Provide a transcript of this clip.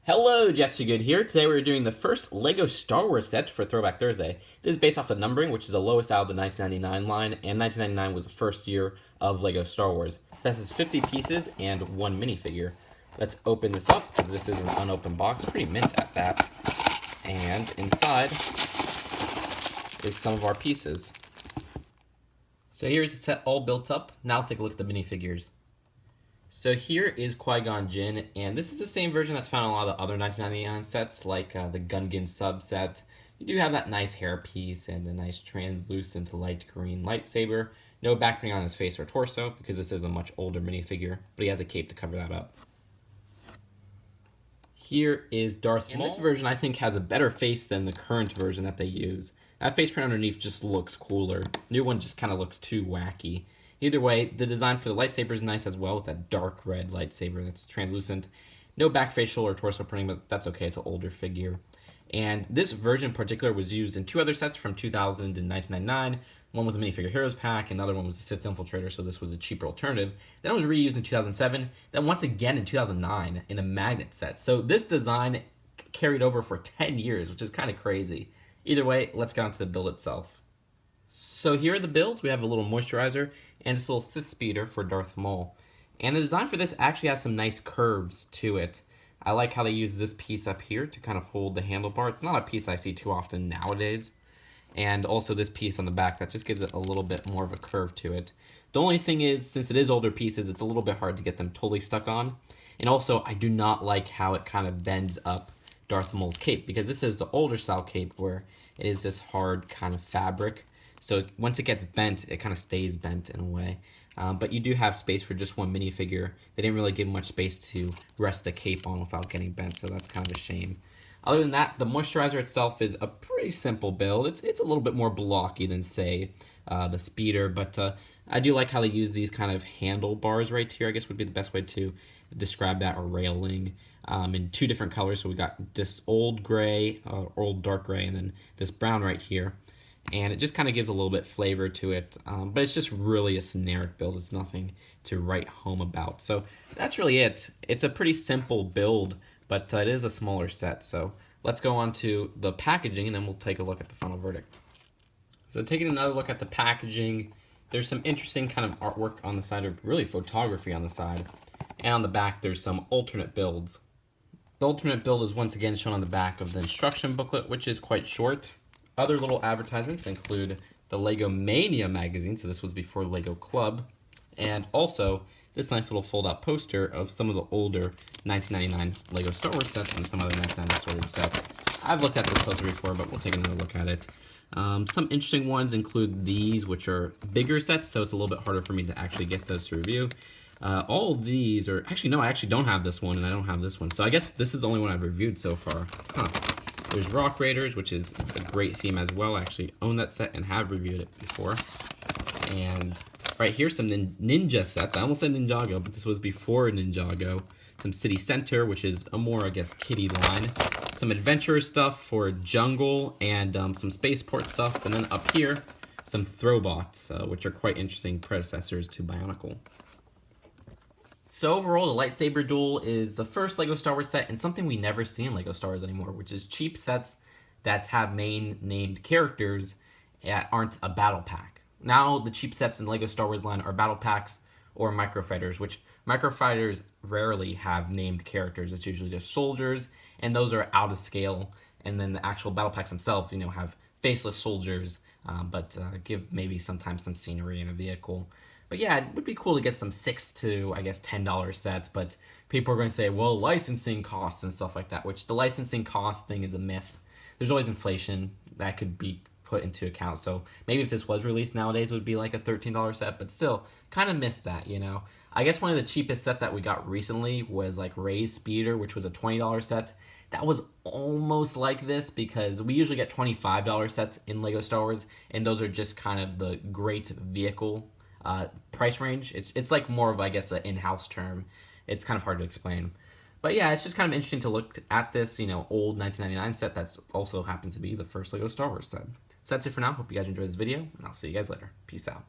Hello, Jesse Good here. Today we're doing the first LEGO Star Wars set for Throwback Thursday. This is based off the numbering, which is the lowest out of the 1999 line, and 1999 was the first year of LEGO Star Wars. This is 50 pieces and one minifigure. Let's open this up, because this is an unopened box, pretty mint at that. And inside is some of our pieces. So here's the set all built up. Now let's take a look at the minifigures. So here is Qui-Gon Jinn, and this is the same version that's found in a lot of the other 1999 sets, like the Gungan subset. You do have that nice hairpiece and a nice translucent light green lightsaber. No backpainting on his face or torso, because this is a much older minifigure, but he has a cape to cover that up. Here is Darth Maul. This version, I think, has a better face than the current version that they use. That face print underneath just looks cooler. New one just kind of looks too wacky. Either way, the design for the lightsaber is nice as well, with that dark red lightsaber that's translucent. No back facial or torso printing, but that's okay, it's an older figure. And this version in particular was used in two other sets from 2000 and 1999. One was a Minifigure Heroes pack, and the other one was the Sith Infiltrator, so this was a cheaper alternative. Then it was reused in 2007, then once again in 2009 in a magnet set. So this design carried over for 10 years, which is kind of crazy. Either way, let's get on to the build itself. So here are the builds. We have a little moisturizer and this little Sith speeder for Darth Maul. And the design for this actually has some nice curves to it. I like how they use this piece up here to kind of hold the handlebar. It's not a piece I see too often nowadays. And also this piece on the back that just gives it a little bit more of a curve to it. The only thing is, since it is older pieces, it's a little bit hard to get them totally stuck on. And also, I do not like how it kind of bends up Darth Maul's cape, because this is the older style cape where it is this hard kind of fabric. So once it gets bent, it kind of stays bent in a way. But you do have space for just one minifigure. They didn't really give much space to rest the cape on without getting bent, so that's kind of a shame. Other than that, the moisturizer itself is a pretty simple build. It's a little bit more blocky than, say, the speeder, but I do like how they use these kind of handlebars right here, I guess would be the best way to describe that, or railing, in two different colors. So we got this old gray, old dark gray, and then this brown right here. And it just kind of gives a little bit flavor to it, but it's just really a generic build. It's nothing to write home about. So that's really it. It's a pretty simple build, but it is a smaller set. So let's go on to the packaging, and then we'll take a look at the final verdict. So taking another look at the packaging, there's some interesting kind of artwork on the side, or really photography on the side. And on the back, there's some alternate builds. The alternate build is once again shown on the back of the instruction booklet, which is quite short. Other little advertisements include the LEGO Mania magazine, so this was before LEGO Club, and also this nice little fold-out poster of some of the older 1999 LEGO Star Wars sets and some other 1999 Star Wars sets. I've looked at this poster before, but we'll take another look at it. Some interesting ones include these, which are bigger sets, so it's a little bit harder for me to actually get those to review. All of these are, actually no, I actually don't have this one, and I don't have this one, so I guess this is the only one I've reviewed so far. There's Rock Raiders, which is a great theme as well. I actually own that set and have reviewed it before. And right here, some Ninja sets. I almost said Ninjago, but this was before Ninjago. Some City Center, which is a more, I guess, kiddie line. Some adventure stuff for Jungle, and some Spaceport stuff. And then up here, some Throwbots, which are quite interesting predecessors to Bionicle. So overall, the Lightsaber Duel is the first LEGO Star Wars set, and something we never see in LEGO Star Wars anymore, which is cheap sets that have main named characters that aren't a battle pack. Now, the cheap sets in LEGO Star Wars line are battle packs or microfighters, which microfighters rarely have named characters. It's usually just soldiers, and those are out of scale. And then the actual battle packs themselves, have faceless soldiers, but give maybe sometimes some scenery in a vehicle. But yeah, it would be cool to get some $6 to, I guess, $10 sets, but people are going to say, well, licensing costs and stuff like that, which the licensing cost thing is a myth. There's always inflation that could be put into account, so maybe if this was released nowadays, it would be like a $13 set, but still, kind of missed that, I guess one of the cheapest set that we got recently was like Rey's Speeder, which was a $20 set. That was almost like this, because we usually get $25 sets in LEGO Star Wars, and those are just kind of the great vehicle price range. It's like more of, I guess, the in-house term. It's kind of hard to explain. But yeah, it's just kind of interesting to look at this, old 1999 set that's also happens to be the first LEGO Star Wars set. So that's it for now. Hope you guys enjoyed this video, and I'll see you guys later. Peace out.